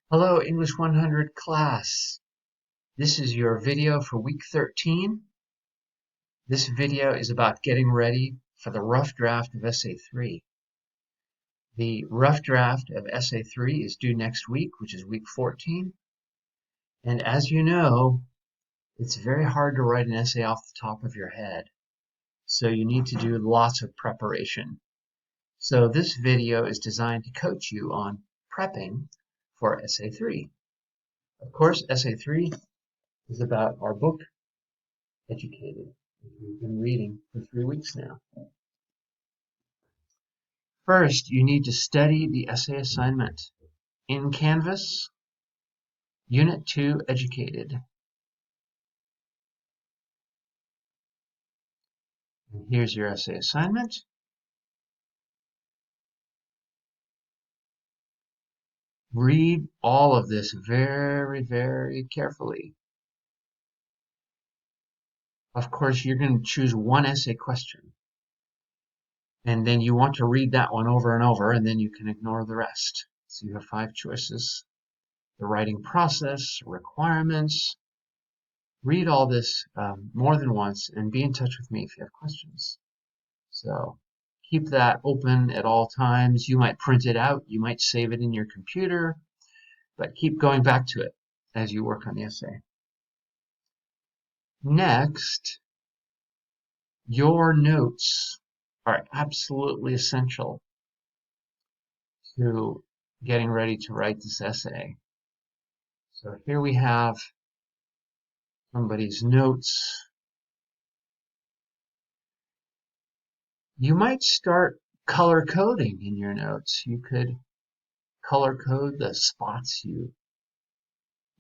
Hello, English 100 class. This is your video for week 13. This video is about getting ready for the rough draft of Essay 3. The rough draft of Essay 3 is due next week, which is week 14. And as you know, it's very hard to write an essay off the top of your head. So you need to do lots of preparation. So this video is designed to coach you on prepping for Essay 3. Of course, Essay 3 is about our book, Educated, which we've been reading for 3 weeks now. First, you need to study the essay assignment. In Canvas, Unit 2, Educated. And here's your essay assignment. Read all of this very, very carefully. Of course, you're going to choose one essay question. And then you want to read that one over and over, and then you can ignore the rest. So you have 5 choices. The writing process, requirements. Read all this more than once and be in touch with me if you have questions. So keep that open at all times. You might print it out, you might save it in your computer, but keep going back to it as you work on the essay. Next, your notes are absolutely essential to getting ready to write this essay. So here we have somebody's notes. You might start color coding in your notes. You could color code the spots you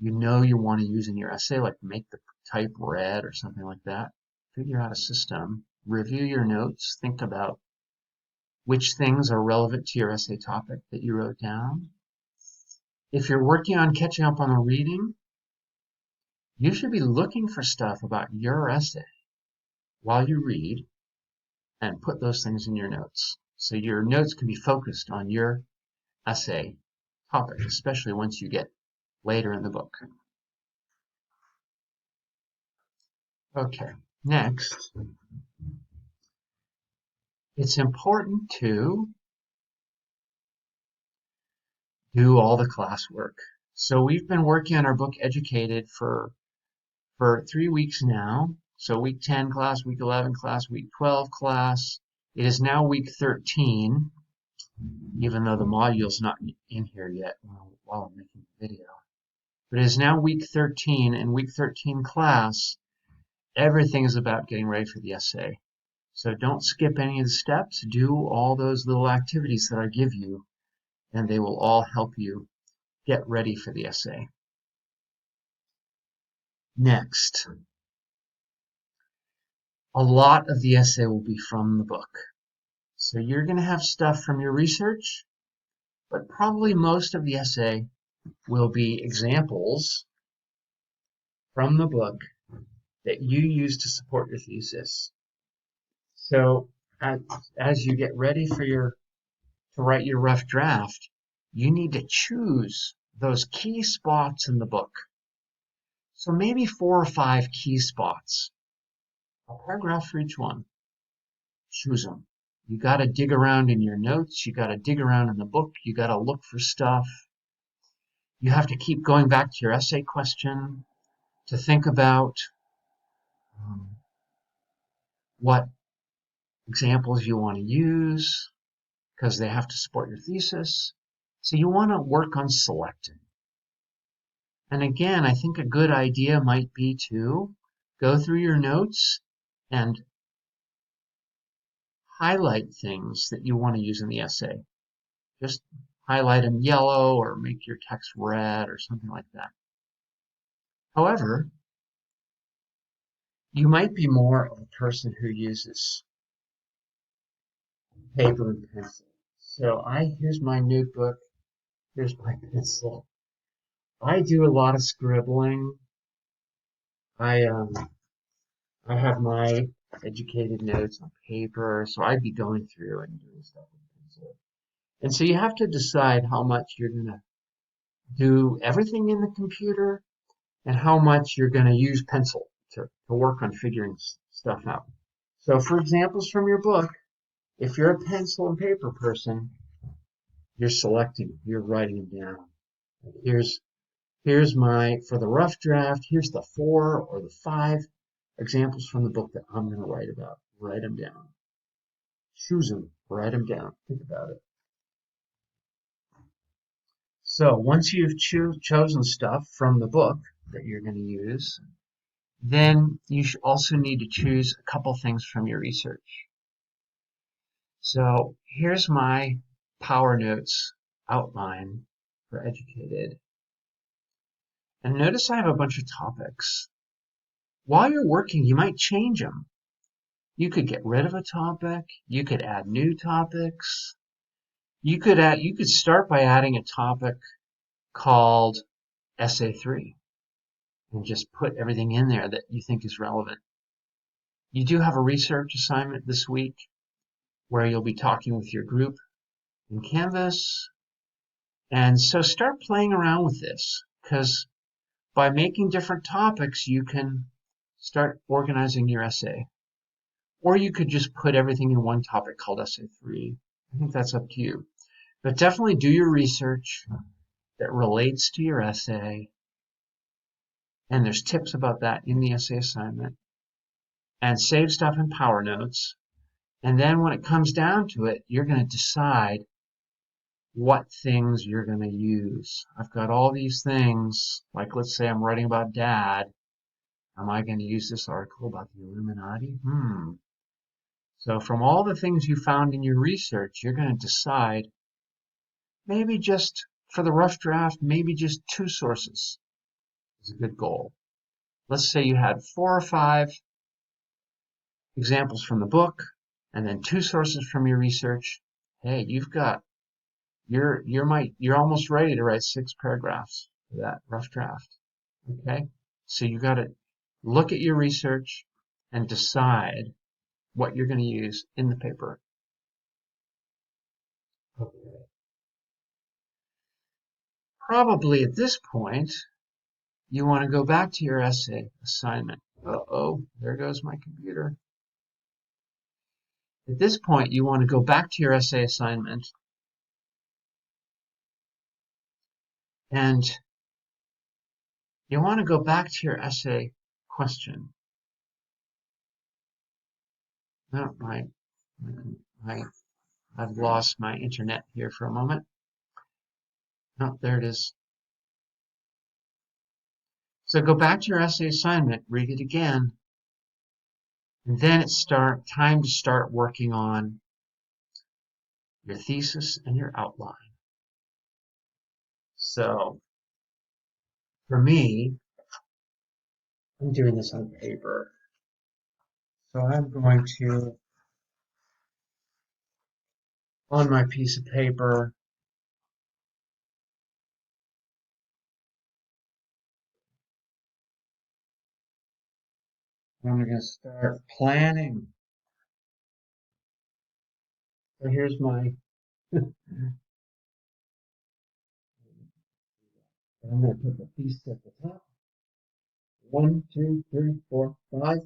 want to use in your essay, like make the type red or something like that. Figure out a system. Review your notes. Think about which things are relevant to your essay topic that you wrote down. If you're working on catching up on the reading, you should be looking for stuff about your essay while you read and put those things in your notes. So your notes can be focused on your essay topic, especially once you get later in the book. Okay, next, it's important to do all the classwork. So we've been working on our book Educated for 3 weeks now. So week 10 class, week 11 class, week 12 class. It is now week 13, even though the module's not in here yet while I'm making the video. But it is now week 13, and week 13 class, everything is about getting ready for the essay. So don't skip any of the steps. Do all those little activities that I give you, and they will all help you get ready for the essay. Next, a lot of the essay will be from the book. So you're going to have stuff from your research, but probably most of the essay will be examples from the book that you use to support your thesis. So as you get ready for to write your rough draft, you need to choose those key spots in the book. So maybe 4 or 5 key spots. A paragraph for each one. Choose them. You got to dig around in your notes. You got to dig around in the book. You got to look for stuff. You have to keep going back to your essay question to think about what examples you want to use because they have to support your thesis. So you want to work on selecting. And again, I think a good idea might be to go through your notes and highlight things that you want to use in the essay. Just highlight them yellow or make your text red or something like that. However, you might be more of a person who uses paper and pencil. So here's my notebook, here's my pencil. I do a lot of scribbling. I have my educated notes on paper, so I'd be going through and doing stuff with pencil. And so you have to decide how much you're going to do everything in the computer and how much you're going to use pencil to work on figuring stuff out. So for examples from your book, if you're a pencil and paper person, you're selecting, you're writing them down. Here's my, for the rough draft, here's the 4 or the 5 examples from the book that I'm going to write about. Write them down. Choose them, write them down. Think about it. So once you've chosen stuff from the book that you're going to use, then you also need to choose a couple things from your research. So here's my Power Notes outline for Educated. And notice I have a bunch of topics. While you're working, you might change them. You could get rid of a topic. You could add new topics. You could start by adding a topic called Essay 3 and just put everything in there that you think is relevant. You do have a research assignment this week where you'll be talking with your group in Canvas. And so start playing around with this, because by making different topics, you can start organizing your essay. Or you could just put everything in one topic called Essay 3. I think that's up to you. But definitely do your research that relates to your essay. And there's tips about that in the essay assignment. And save stuff in Power Notes. And then when it comes down to it, you're going to decide what things you're going to use. I've got all these things, like let's say I'm writing about Dad. Am I going to use this article about the Illuminati? So from all the things you found in your research, you're going to decide maybe just for the rough draft, maybe just 2 sources is a good goal. Let's say you had 4 or 5 examples from the book and then 2 sources from your research. Hey, you're almost ready to write 6 paragraphs for that rough draft. Okay? So you got to look at your research and decide what you're going to use in the paper. Okay. Probably at this point, you want to go back to your essay assignment. Uh-oh, there goes my computer. At this point, you want to go back to your essay assignment and you want to go back to your essay question. Oh, I've lost my internet here for a moment. Oh, there it is. So go back to your essay assignment, read it again, and then it's time to start working on your thesis and your outline. So for me, I'm doing this on paper. So I'm going to, on my piece of paper, I'm going to start planning. So here's my, I'm going to put the thesis at the top. 1, 2, 3, 4, 5.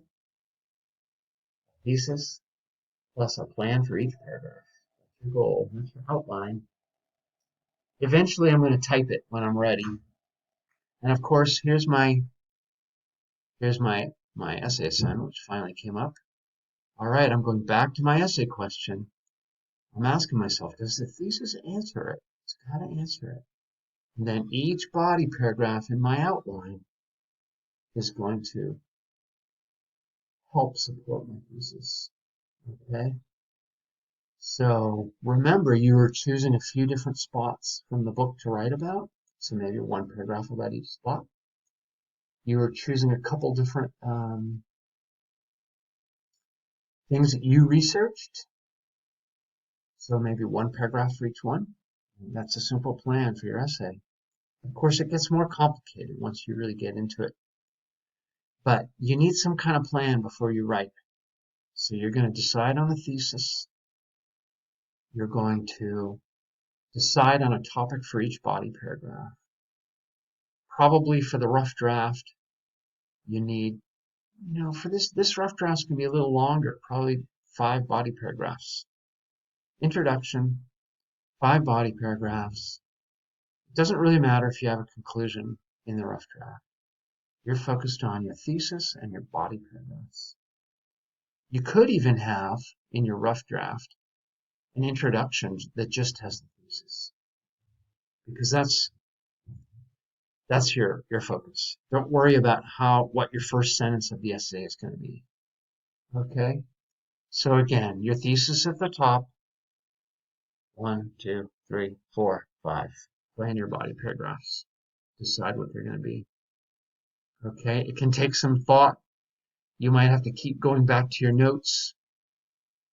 Thesis plus a plan for each paragraph. That's your goal. That's your outline. Eventually, I'm going to type it when I'm ready. And of course, here's my essay assignment, which finally came up. All right, I'm going back to my essay question. I'm asking myself, does the thesis answer it? It's got to answer it. And then each body paragraph in my outline is going to help support my thesis. Okay? So remember, you were choosing a few different spots from the book to write about. So maybe 1 paragraph about each spot. You were choosing a couple different things that you researched. So maybe 1 paragraph for each one. And that's a simple plan for your essay. Of course, it gets more complicated once you really get into it. But you need some kind of plan before you write. So you're going to decide on a thesis. You're going to decide on a topic for each body paragraph. Probably for the rough draft, you need, for this rough draft's going to be a little longer, probably 5 body paragraphs. Introduction, 5 body paragraphs. It doesn't really matter if you have a conclusion in the rough draft. You're focused on your thesis and your body paragraphs. You could even have in your rough draft an introduction that just has the thesis, because that's your focus. Don't worry about what your first sentence of the essay is going to be. Okay? So again, your thesis at the top. 1, 2, 3, 4, 5. Plan your body paragraphs. Decide what they're going to be. Okay? It can take some thought. You might have to keep going back to your notes.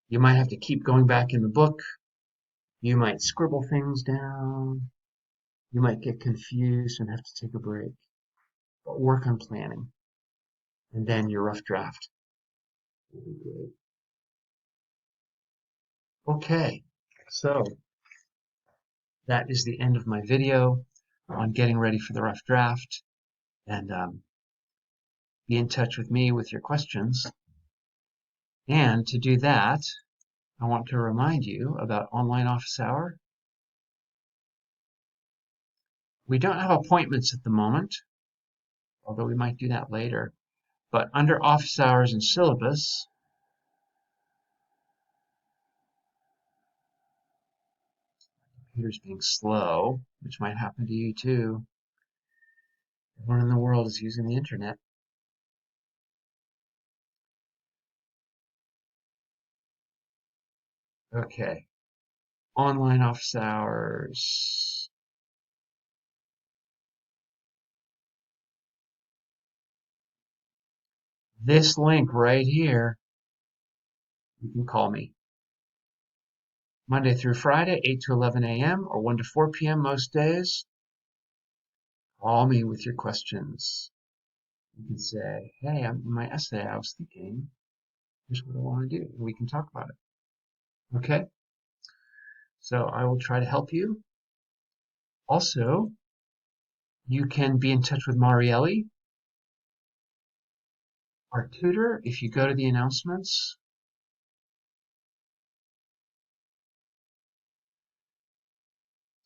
You might have to keep going back in the book. You might scribble things down. You might get confused and have to take a break. But work on planning. And then your rough draft will be great. Okay, so that is the end of my video on getting ready for the rough draft. And be in touch with me with your questions. And to do that, I want to remind you about Online Office Hour. We don't have appointments at the moment, although we might do that later. But under Office Hours and Syllabus, computer's being slow, which might happen to you too. Everyone in the world is using the internet. Okay, Online Office Hours. This link right here, you can call me. Monday through Friday, 8 to 11 a.m. or 1 to 4 p.m. most days. Call me with your questions. You can say, hey, in my essay, I was thinking, here's what I want to do. And we can talk about it. Okay? So I will try to help you. Also, you can be in touch with Marielle, our tutor. If you go to the announcements,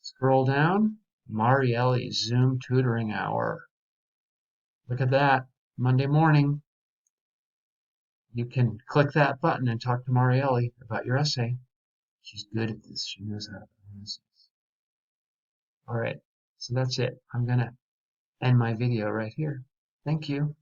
scroll down, Marielle Zoom tutoring hour. Look at that, Monday morning. You can click that button and talk to Marielle about your essay. She's good at this. She knows how to plan essays. All right, so that's it. I'm going to end my video right here. Thank you.